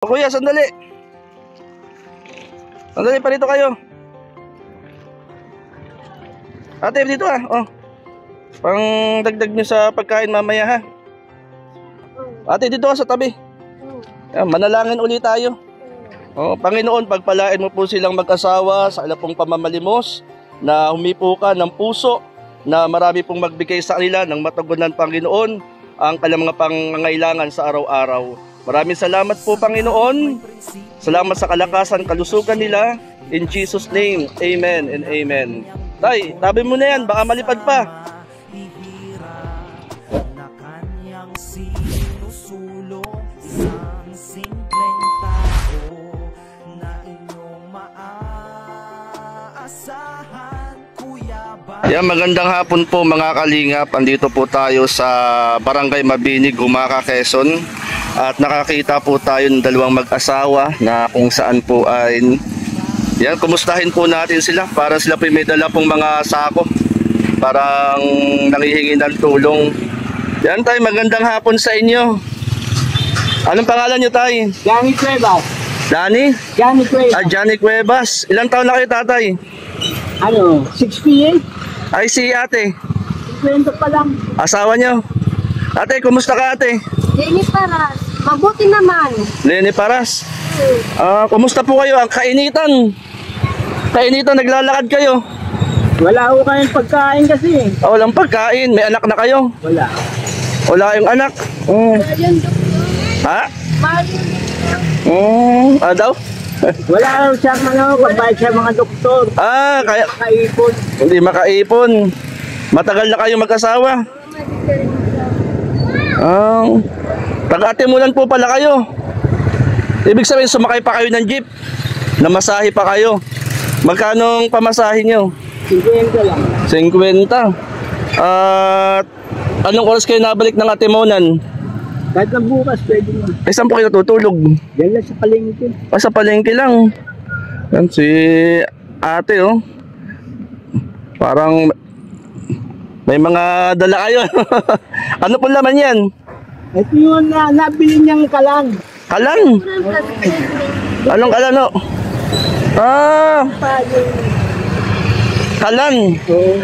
Kuya, sandali. Sandali pa rito kayo. Ate, dito oh. Pang dagdag nyo sa pagkain mamaya ha. Ate, dito sa tabi. Yan, manalangin ulit tayo. Panginoon, pagpalain mo po silang mag-asawa sa ilang pong pamamalimos na humipo ka ng puso na marami pong magbigay sa kanila ng matugunan, Panginoon, ang kanilang mga pangangailangan sa araw-araw. Maraming salamat po, Panginoon. Salamat sa kalakasan, kalusugan nila. In Jesus' name, amen and amen. Tay, tabi mo na yan, baka malipad pa. Yan, magandang hapon po mga kalingap. Andito po tayo sa Barangay Mabinig, Gumaka, Quezon. At nakakita po tayo ng dalawang mag-asawa na kung saan po ay yan, kumustahin po natin sila para sila po may dala pong mga sako. Parang nangihingi ng tulong. Yan tay, magandang hapon sa inyo. Anong pangalan nyo tay? Johnny Cuevas. Danny? Johnny Cuevas. Johnny Cuevas. Ilang taon na kayo tatay? 68? Ay si ate. 50 pa lang. Asawa nyo? Ate, kumusta ka ate? Lenny Paras, mabuti naman. Lenny Paras. Kumusta po kayo? Ang kainitan. Kainitan, naglalakad kayo. Wala ko kayong pagkain kasi. Walang pagkain. May anak na kayo? Wala. Wala yung anak. Ayun, doktor. Ha? Mario. Daw? Wala raw siyang pagbayad sa mga doktor. Kaya Kaipon. hindi makaipon. Matagal na kayo mag-asawa. Taga-Atimunan po pala kayo. Ibig sabihin sumakay pa kayo ng jeep. Namasahe pa kayo. Magkano ang pamasahe nyo? 50 lang. 50. At anong oras kayo nabalik ng Atimunan? Kahit na bukas pwede mo. Saan po kayo natutulog? Yan lang sa palengke. Sa palengke lang. Yan si ate Parang may mga dala kayo. Ano po laman yan? Ito yung nabili niyang kalan. Kalan? Anong kalan kalan.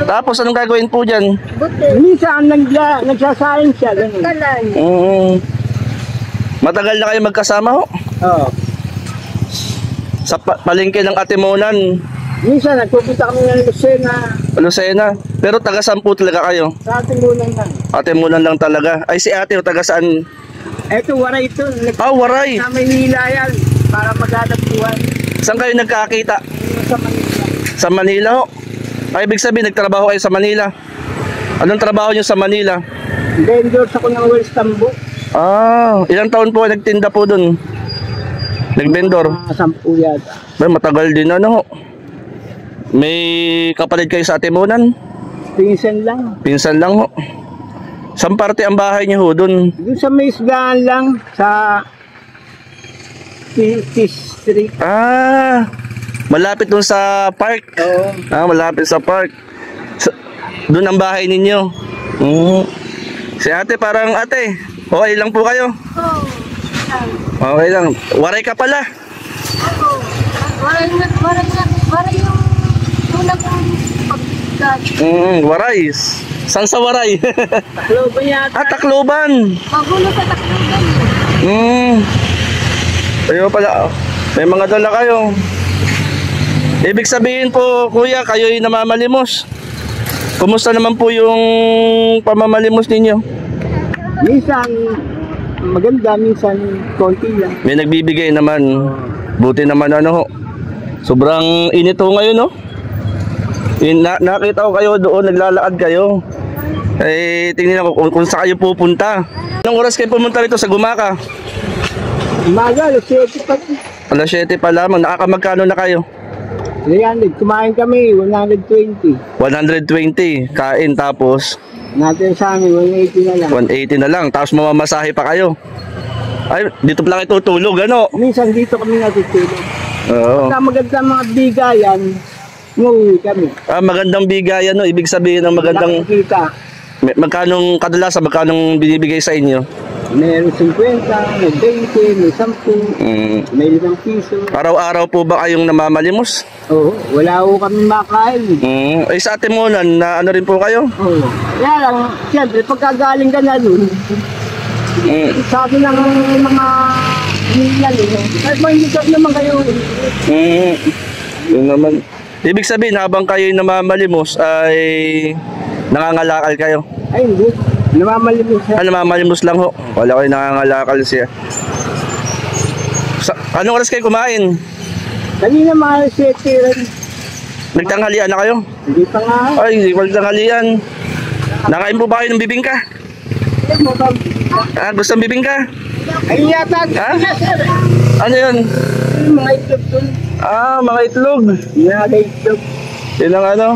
Tapos anong gagawin po dyan? Minsan nagsasayin siya. Kalan. Matagal na kayo magkasama ho? Oo. Sa palengke ng Atimunan. Minsan nagpupunta kami ng Lucena. Pero taga saan po talaga kayo? Sa ating munang lang. Atimunan lang talaga. Ay si ate taga saan? Ito, Waray ito. Waray. Sa Manila yan. Para maghanap buhay. Saan kayo nagkakita? Sa Manila. Sa Manila ho? Ay ibig sabihin nagtrabaho kayo sa Manila. Anong trabaho nyo sa Manila? Vendor sa kunang Wells Tambo. Ilang taon po nagtinda po dun? Nag-vendor? 10 yata. Ay, matagal din May kapalit kayo sa Atimunan? Pinsan lang. Pinsan lang ho. Saan parte ang bahay niyo ho dun? Doon sa may isgaan lang. Sa Street. Malapit dun sa park? Oo. Malapit sa park. Doon ang bahay ninyo? Si ate, parang ate, okay lang po kayo? Okay lang. Waray ka pala? Waray yung una kong pagkat. Waray. Saan sa Waray? Tacloban yata. Tacloban. Magulo sa Tacloban. Kayo pala. May mga dala kayo. Ibig sabihin po, kuya, kayo'y namamalimos. Kumusta naman po yung pamamalimos ninyo? Minsan maganda, minsan konti lang. May nagbibigay naman. Buti naman sobrang init ho ngayon nakita ko kayo doon, naglalakad kayo. Tingnan ko kung saan kayo pupunta. Anong oras kayo pumunta rito sa Gumaka? Umaga, alas 7 pa. Alas 7 pa lamang. Nakakamagkano na kayo? 300. Kumain kami, 120. 120. Kain tapos? Natin sa amin, 180 na lang. 180 na lang. Tapos mamamasahe pa kayo. Ay, dito pala kayo tutulog, Minsan dito kami natutulog. Oo. Pagka maganda mga bigayan, umuwi kami. Magandang bigayan, Ibig sabihin ng magandang... Kita. Magkanong kadalasan, magkanong binibigay sa inyo? Meron 50, may 20, may 10, may 5 piso. Araw-araw po ba kayong namamalimos? Oo, wala ko kami makain. Eh sa Atimunan, na ano rin po kayo? Oo. Kaya lang, siyempre, pagkagaling ka na dun, sabi ng mga hinilali, kahit mahingikap naman kayo. Yun naman. Ibig sabihin, habang kayo namamalimos ay nangangalakal kayo? Ay, hindi. Namamalimos siya. Namamalimos lang ho. Wala kayo nangangalakal siya. Anong oras kayo kumain? Kanina mga 7 rin. Nagtanghalian na kayo? Hindi pa nga. Ay, hindi ko nagtanghalian. Nakain po ba kayo ng bibingka? Gusto ng bibingka? Ay, yata. Ha? Ano yun? Mga itlog dun. Mga itlog. Mga itlog. Yun ang ano.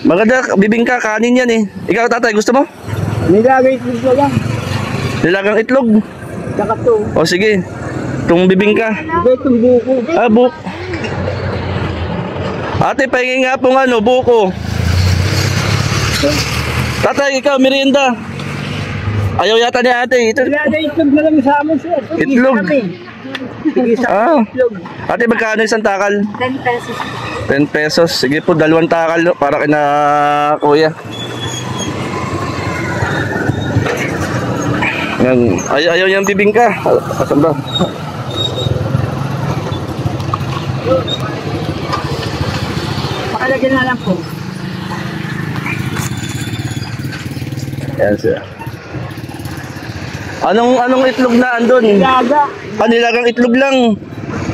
Maganda, bibingka, kanin yan eh. Ikaw tatay, gusto mo? Nilagay itlog na lang. Nilagang itlog. Saka to. O sige, itong bibingka. Ito itong buko. Buko. Ate, pahingin nga pong buko. Tatay, ikaw, merienda. Ayaw yata ni ate. Ito. Nilagay itlog na lang sa amin sir. Itlog. Sige sa itlog. Ate, magkano isang takal? 10 pesos. 10 pesos. Sige po, 2 takal para kina kuya. Yan. Ayaw niyang bibingka. Asan ba? Pakalagyan na lang po. Yan siya. Anong itlog na andun? Nilaga. Nilagang itlog lang.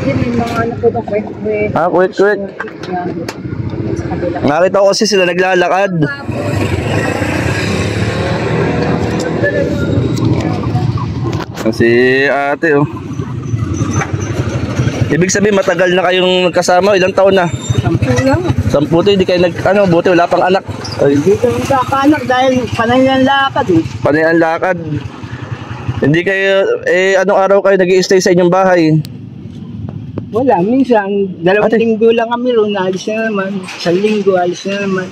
Hindi, may mga ano po ba? Quick. Nakita ko kasi sila naglalakad. Si ate Ibig sabihin matagal na kayong nagkasama, ilang taon na? 10 lang. 10 hindi kayo buti wala pang anak. Ay, Hindi kami kakanak dahil panay ng lakad eh. panay ang lakad. Hindi kayo, anong araw kayo nag-i-stay sa inyong bahay? Wala, minsan, 2 Ate. linggo lang kami roon, alis na naman. 1 linggo, alis na naman.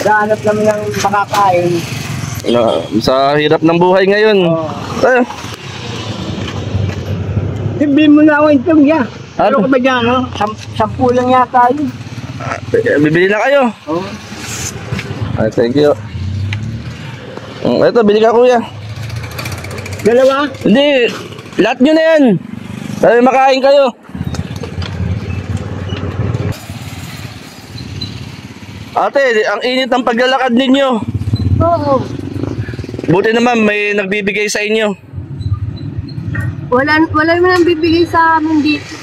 Kahanap naman ng makakain. Sa hirap ng buhay ngayon. Ay, Bili mo na ako itong niya. Ano? Ano ko ba dyan, no? 10 lang yata yun. bibili na kayo. Oo. Thank you. Ito, bili ka kuya. 2? Hindi, lahat nyo na yan. Sabi makain kayo. Ate, ang init ng paglalakad ninyo. Oo. Buti naman may nagbibigay sa inyo. Wala naman ang bibigay sa amin dito.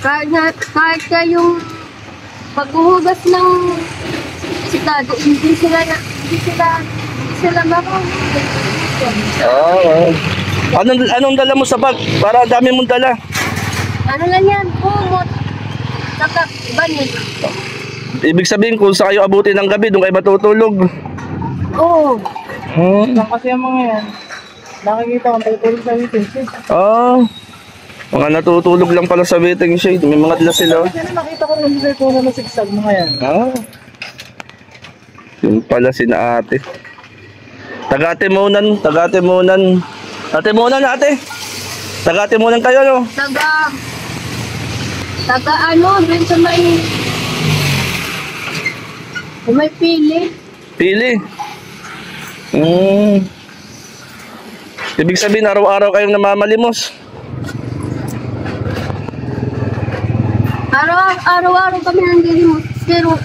Kahit na yung paghuhugas ng isda, hindi sila marunong. Anong dala mo sa bag? Para ang dami mong dala. Ano lang yan, kumot. Saka banit. Ibig sabihin kung sa kayo abutin ng gabi, doon kayo matutulog. Oo. Saan kasi ang mga yan? Nakikita ko, may tulog sa waiting shed. Mga natutulog lang pala sa waiting shade. May mga dala sila. Kasi nakita ko nung ko na nasigsag mga yan. Yun pala sina ate. Taga-Atimunan. Atimunan ate. Taga-Atimunan kayo, no? Taga ano, dun sa may pili. Pili. Ibig sabihin, araw-araw kayong namamalimos. Araw-araw kami nandilimos. Pero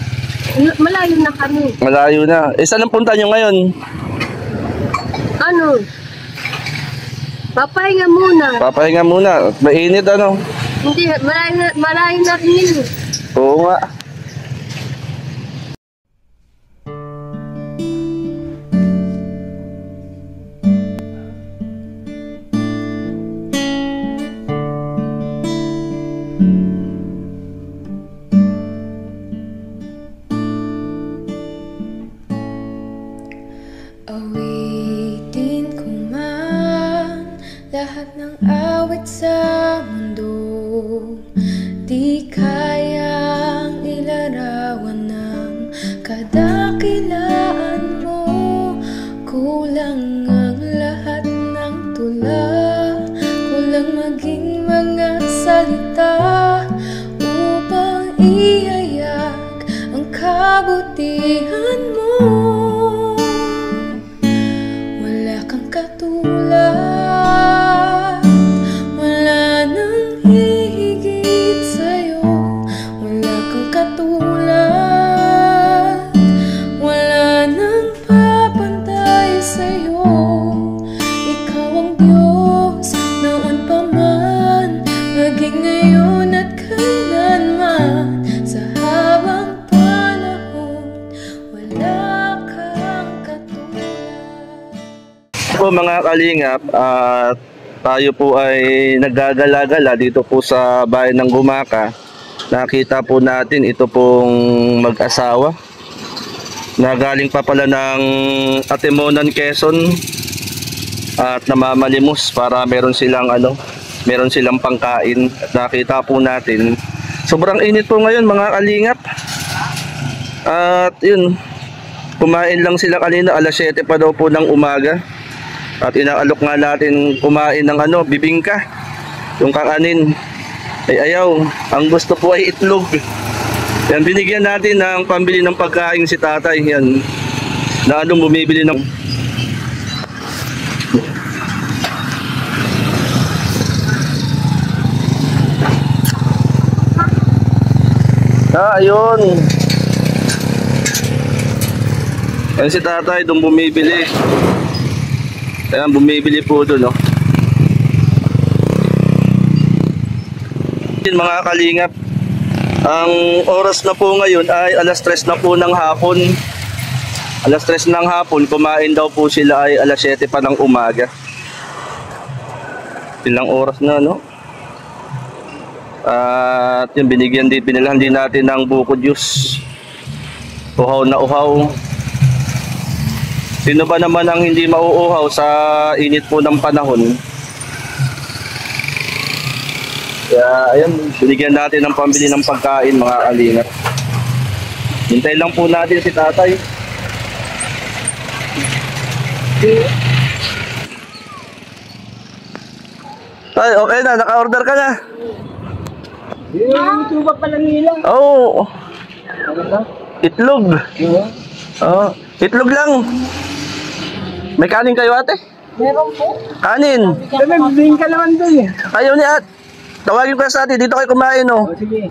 malayo na kami. Malayo na. Saan ang punta nyo ngayon? Ano? Papahinga muna. Papahinga muna. Mainit, ano? Hindi, malayo na rin yun. Oo nga. Awitin ko man lahat ng awit sa mundo, di kayang ilarawan ng kadakilaan mo. maging mga salita upang ihayag ang kabutihan mo. Wala kang katulad, wala nang hihigit sa'yo. Wala kang katulad, wala nang papantay sa'yo. Ikaw ang Diyos noon pa man, maging ngayon at kailanman. Sa habang panahon, wala kang katulad. Po mga kalingap, at tayo po ay naggagala-gala dito po sa bayan ng Gumaka. Nakita po natin ito pong mag-asawa na galing pa pala ng Atimonan, Quezon at namamalimos para meron silang pangkain. At nakita po natin sobrang init po ngayon mga kalingap. At yun, kumain lang sila kanina, alas 7 pa daw po ng umaga. At inaalok nga natin kumain ng bibingka, yung kakanin. Ay ayaw, ang gusto po ay itlog. Yan, binigyan natin ng pambili ng pagkain si tatay. Yan, na bumibili ng... Ayun. Yan si tatay, doon bumibili. Ayan, bumibili po doon, no? Mga kalingap, ang oras na po ngayon ay alas 3 na po ng hapon. Alas 3 ng hapon, kumain daw po sila ay alas 7 pa ng umaga. Ilang oras na, no? At yung binigyan din, pinilhan din natin ng buko juice. Uhaw na uhaw. Sino ba naman ang hindi mauuhaw sa init po ng panahon? Kaya ayun, binigyan natin ng pambili ng pagkain mga kalingap. Hintay lang po natin si tatay. Ay, okay na, naka-order ka na. Ito ba pala nila? Oo. Itlog. Oo, itlog lang. May kanin kayo ate? Meron po. Kanin. Kami, bibingin ka naman doon eh. Ayaw ni at. Tawagin ko sa ate, dito kayo kumain, oh. O, sige.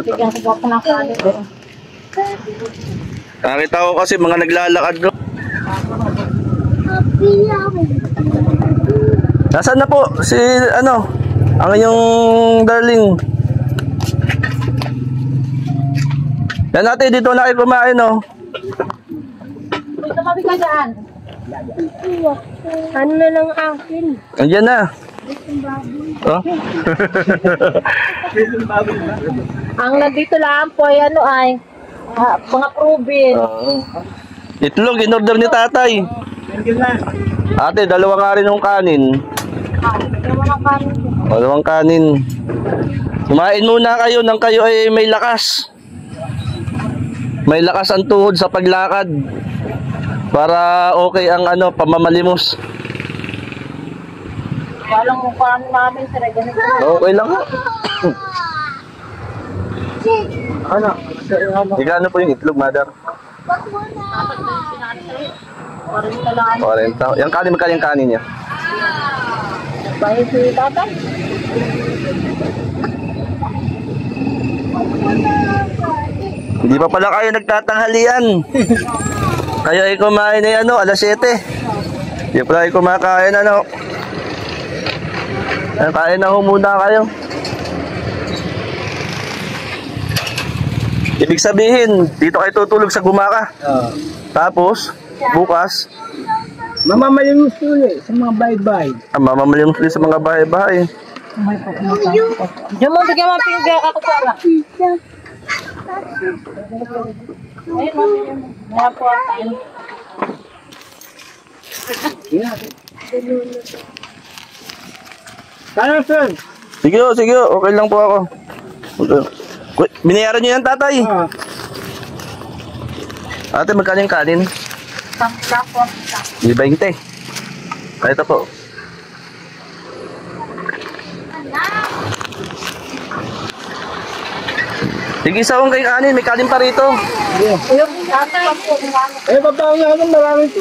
Bigyan ko pa ng kanin. Nakita ko kasi mga naglalakad doon. Nasaan na po si ang inyong darling? Yan ate, dito na kayo kumain, oh. Tumabi ka dyan. Ano na lang akin? Andiyan na. Oh? Ang nandito lang po ay mga proven. Itlog, in-order ni tatay. Ate, dalawa nga rin yung kanin. Dalawang kanin. Kumain muna kayo nang kayo ay may lakas. May lakas ang tuhod sa paglakad. Para okay ang pamamalimos. Walang mukha namin sa ganito. Okay lang. Igano po yung itlog, mother? 40. Yung kanin, magkano yung kanin niya? Bahay si tatay. Hindi pa pala kayo nagtatanghalian. Kayo ay kumain ay alas 7. Hindi pala kayo kumakain kain na ho muna kayo. Ibig sabihin, dito kayo tutulog sa Gumaka. Tapos, bukas, Mamamalimos ulit sa mga bahay-bahay. mamamalimos ulit sa mga bahay-bahay. Diyan mo, bigyan mo pingga ako para. Ayun mo, bigyan mo. Meron po ang kain. Kaya sir? Sige, okay lang po ako. Binayaran niyo yan, tatay. Ate, magkano yung kanin? Pangka po. 20. Ito po. Tigisa kong kay kanin, may kanin pa rito. Eh, papaw nga naman, marami ito.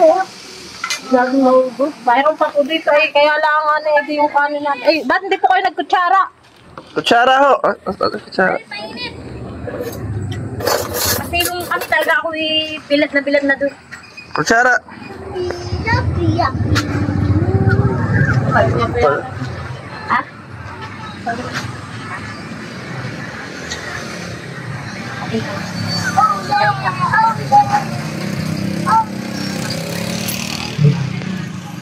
Laging maubos. Mayroon pa po dito eh, kaya lang ano, ito yung kanin natin. Eh, ba't hindi po kayo nagkutsara? Kutsara ho. Kutsara. Kasi yung kami talaga ako pilat na doon. Kutsara. Ha?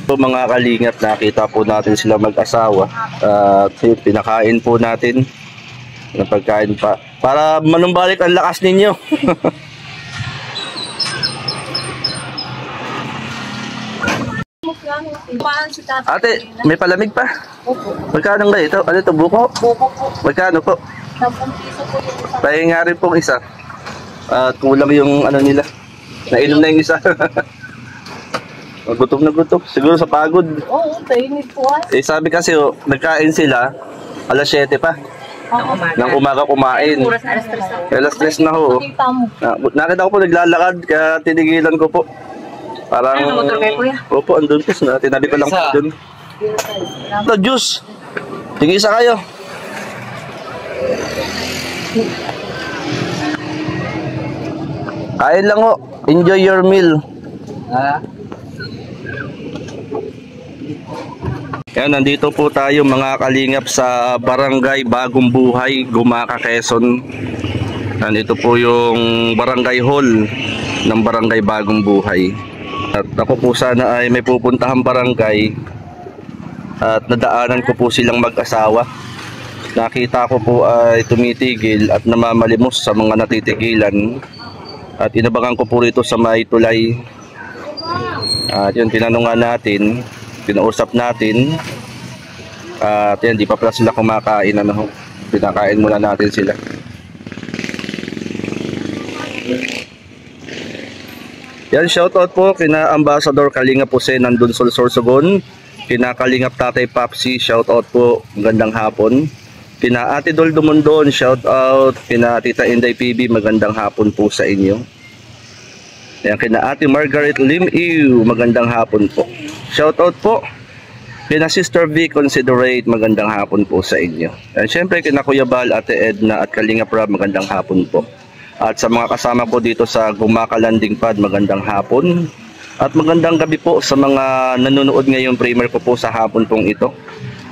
So, mga kalingap, nakita po natin sila mag-asawa at pinakain po natin ng pagkain pa para manumbalik ang lakas ninyo. Ate, may palamig pa? Magkano nga ito? Ano ito, buko? Magkano po? 10 piso po yung isa. Pahingi nga rin pong isa. At kulang yung ano nila. Nainom na yung isa. Gutom na gutom. Siguro sa pagod. Oo, tainit po ay. Eh sabi kasi nagkain sila alas 7 pa. Nang umaga kumain. Oras alas 3 na. Alas 3 na ho. Nakita mo. Nakita ko po naglalakad kaya tinigilan ko po. Parang... Ano, motor kayo, kuya? Opo, andun po. Tinabi ko lang po dun. Ito, juice. Tingisa kayo. Kain lang ho. Enjoy your meal. Yan, nandito po tayo mga kalingap sa Barangay Bagong Buhay, Gumaca, Quezon. Nandito po yung Barangay Hall ng Barangay Bagong Buhay. At ako po sana ay may pupuntahang barangay at nadaanan ko po silang mag-asawa. Nakita ko po ay tumitigil at namamalimos sa mga natitigilan. At inabangan ko po rito sa may tulay. At yun, tinanungan natin, pinausap natin. At yan, di pa pala sila kumakain. Ano, pinakain muna natin sila. Yan, shoutout po kina Ambassador Kalingap Jose nandun Sorsogon. Kina Kalingap Tatay Papsi, shoutout po, magandang hapon. Kina Ate Dol Dumondon, shoutout. Kina Tita Inday PB, magandang hapon po sa inyo. Yan, kina Ate Margaret Lim Ew, magandang hapon po. Shoutout po kina Sister V Considerate, magandang hapon po sa inyo. Yan, syempre kina Kuya Bal, Ate Edna at Kalingap Rab, magandang hapon po. At sa mga kasama ko dito sa Gumaca Landing Pad, magandang hapon. At magandang gabi po sa mga nanonood ngayong primer ko po sa hapon pong ito.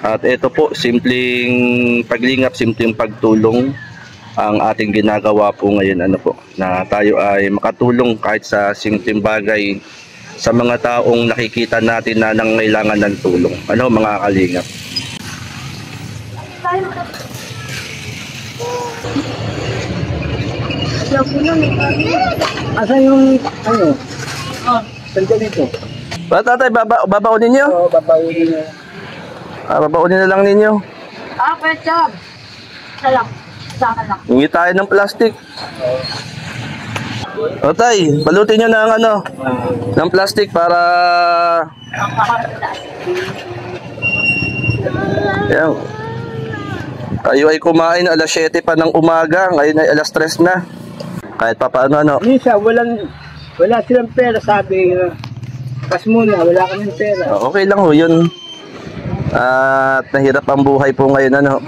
At ito po, simpleng paglingap, simpleng pagtulong ang ating ginagawa po ngayon. Ano po, na tayo ay makatulong kahit sa simpleng bagay sa mga taong nakikita natin na nangangailangan ng tulong. Ano mga kalingap? Asan yung, ano? Saan dito? Tatay, babaunin nyo? Oo, babawin niya. Babaunin na lang ninyo. Ah, pwede job. Isa lang. Isa ka lang. Hingi tayo ng plastic. O tay, balutin nyo ng ano, ng plastic para... Yan. Tayo ay kumain alas 7 pa ng umaga, ngayon ay alas 3 na. Kahit pa paano ano. Minsan, wala silang pera, sabi. Pas muna, wala kaming pera. Okay lang ho yun. At nahirap ang buhay po ngayon ano.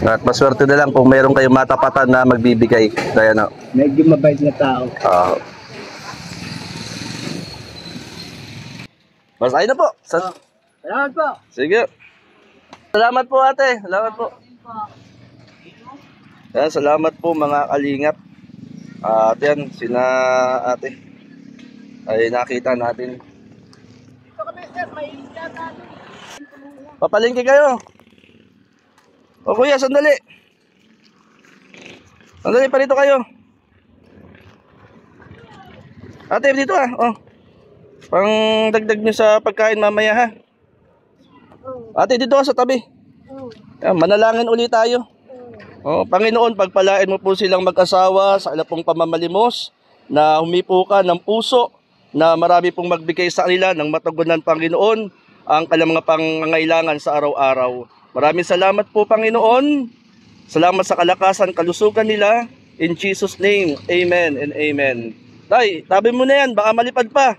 At maswerte na lang kung mayroon kayong matapatan na magbibigay. Kaya no. Medyo mabait na tao. Masay na po. Salamat po. Sige. Salamat po ate. Salamat po. Yan, salamat po mga kalingap. At yan, sina ate ay nakita natin. Papalingki kayo. O kuya, sandali. Sandali pa rito kayo. Ate, dito oh. Pang dagdag nyo sa pagkain mamaya ha. Ate, dito sa tabi. Yan, manalangin ulit tayo. Panginoon, pagpalain mo po silang mag-asawa sa ilang pong pamamalimos na humipo ka ng puso na marami pong magbigay sa kanila ng matugunan, Panginoon, ang kanilang mga pangangailangan sa araw-araw. Maraming salamat po, Panginoon. Salamat sa kalakasan, kalusugan nila. In Jesus' name, amen and amen. Tay, tabi mo na yan, baka malipad pa.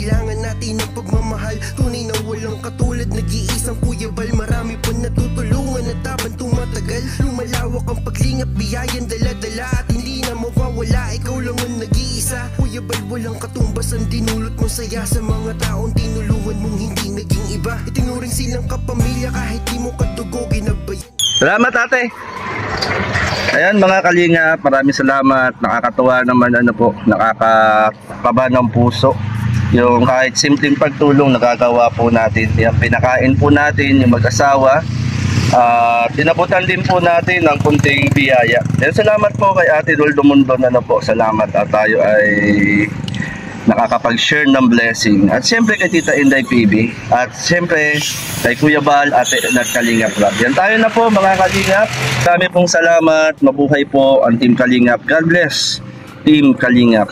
Kailangan natin ng pagmamahal, tunay na walang katulad, nag-iisang Kuya Bal. Marami po natutulungan at habang tumatagal, lumalawak ang paglingap, biyayan dala-dala at hindi na mawawala. Ikaw lang ang nag-iisa, Kuya Bal, walang katumbas ang dinulot mong saya sa mga taong tinulungan mong hindi naging iba. Itinuring silang kapamilya kahit di mo kadugo ginabay. Salamat, ate. Ayan mga Kalingap, maraming salamat. Nakakatuwa naman, nakakakaba ng puso. Yung kahit simpleng pagtulong nagagawa po natin. Yung pinakain po natin yung mag-asawa. Tinabutan din po natin ng kunting biyaya. Then salamat po kay Ate Roldo Mundon. Salamat at tayo ay nakakapag-share ng blessing. At siyempre kay Tita Inday PB. At siyempre kay Kuya Bal, Ate Nat Kalingap Club. Yan tayo na po mga Kalingap. Dami pong salamat. Mabuhay po ang Team Kalingap. God bless Team Kalingap.